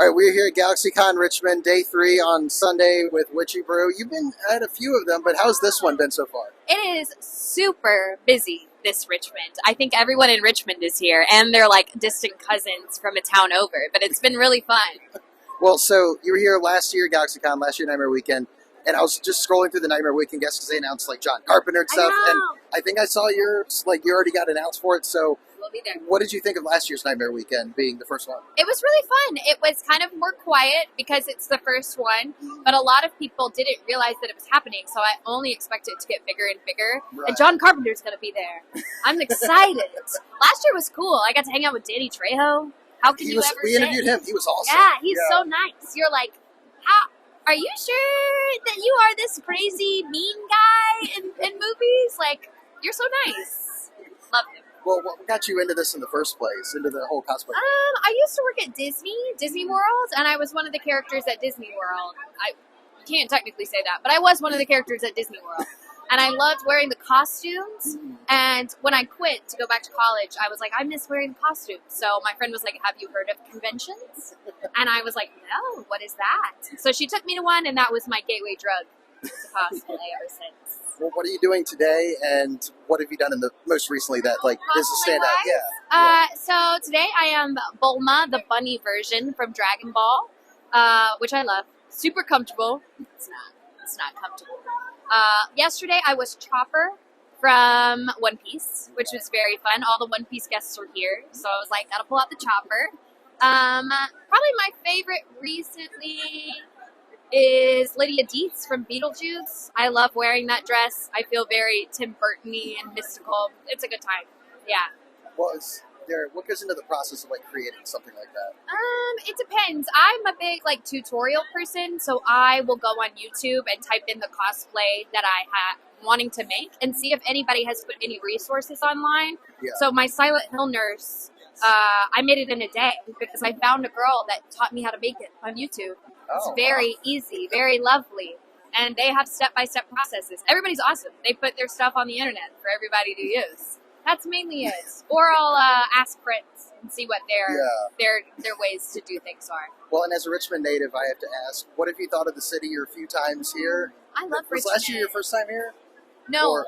All right, we're here at GalaxyCon Richmond, day 3 on Sunday with Witchy Brew. You've been at a few of them, but how's this one been so far? It is super busy, this Richmond. I think everyone in Richmond is here, and they're like distant cousins from a town over, but it's been really fun. Well, so you were here last year, GalaxyCon, last year, Nightmare Weekend, and I was just scrolling through the Nightmare Weekend guests because they announced like John Carpenter and stuff, and I think I saw yours, like you already got announced for it, so We'll be there. what did you think of last year's Nightmare Weekend being the first one? It was really fun. It was kind of more quiet because it's the first one, but a lot of people didn't realize that it was happening, so I only expect it to get bigger and bigger. Right. And John Carpenter's going to be there. I'm excited. Last year was cool. I got to hang out with Danny Trejo. How can you ever We interviewed him. He was awesome. Yeah, he's so nice. You're like, are you sure that you are this crazy mean guy in movies? Like, you're so nice. Love him. Well, what got you into this in the first place, into the whole cosplay? I used to work at Disney World, and I was one of the characters at Disney World. You can't technically say that, but I was one of the characters at Disney World. And I loved wearing the costumes. And when I quit to go back to college, I was like, I miss wearing the costumes. So my friend was like, have you heard of conventions? And I was like, no, what is that? So she took me to one, and that was my gateway drug to cosplay ever since. Well, what are you doing today, and what have you done in the most recently that like is a standout? Yeah. So today I am Bulma, the bunny version from Dragon Ball, which I love. Super comfortable. It's not comfortable. Yesterday I was Chopper from One Piece, which was very fun. All the One Piece guests were here, so I was like, gotta pull out the Chopper. Probably my favorite recently is Lydia Dietz from Beetlejuice. I love wearing that dress. I feel very Tim Burton-y and mystical. It's a good time. Yeah. What goes into the process of like creating something like that? It depends. I'm a big like tutorial person, so I will go on YouTube and type in the cosplay that I have wanting to make and see if anybody has put any resources online. Yeah. So my Silent Hill nurse, I made it in a day because I found a girl that taught me how to make it on YouTube. It's very easy, very lovely, and they have step-by-step processes. Everybody's awesome. They put their stuff on the internet for everybody to use. That's mainly it. Or I'll ask friends and see what their ways to do things are. Well, and as a Richmond native, I have to ask, what have you thought of the city your few times here? I love Richmond. Was last year your first time here? No,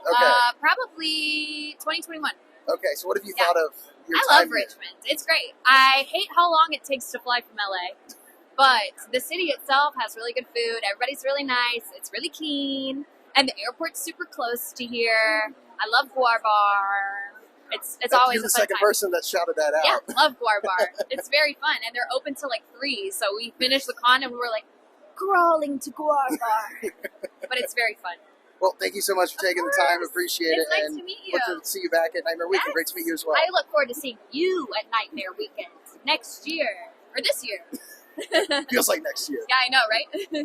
probably 2021. Okay, so what have you thought of your time I love Richmond. It's great. I hate how long it takes to fly from LA. But the city itself has really good food. Everybody's really nice. It's really clean. And the airport's super close to here. I love Guar Bar. It's always You're the a fun second time. person that shouted that out. Yeah, love Guar Bar. It's very fun. And they're open till like 3. So we finished the con and we were like, crawling to Guar Bar. But it's very fun. Well, thank you so much for taking the time. Appreciate it. It's nice to meet you. Look to see you back at Nightmare Weekend. Great to meet you as well. I look forward to seeing you at Nightmare Weekend next year. Or this year. Feels like next year. Yeah, I know, right?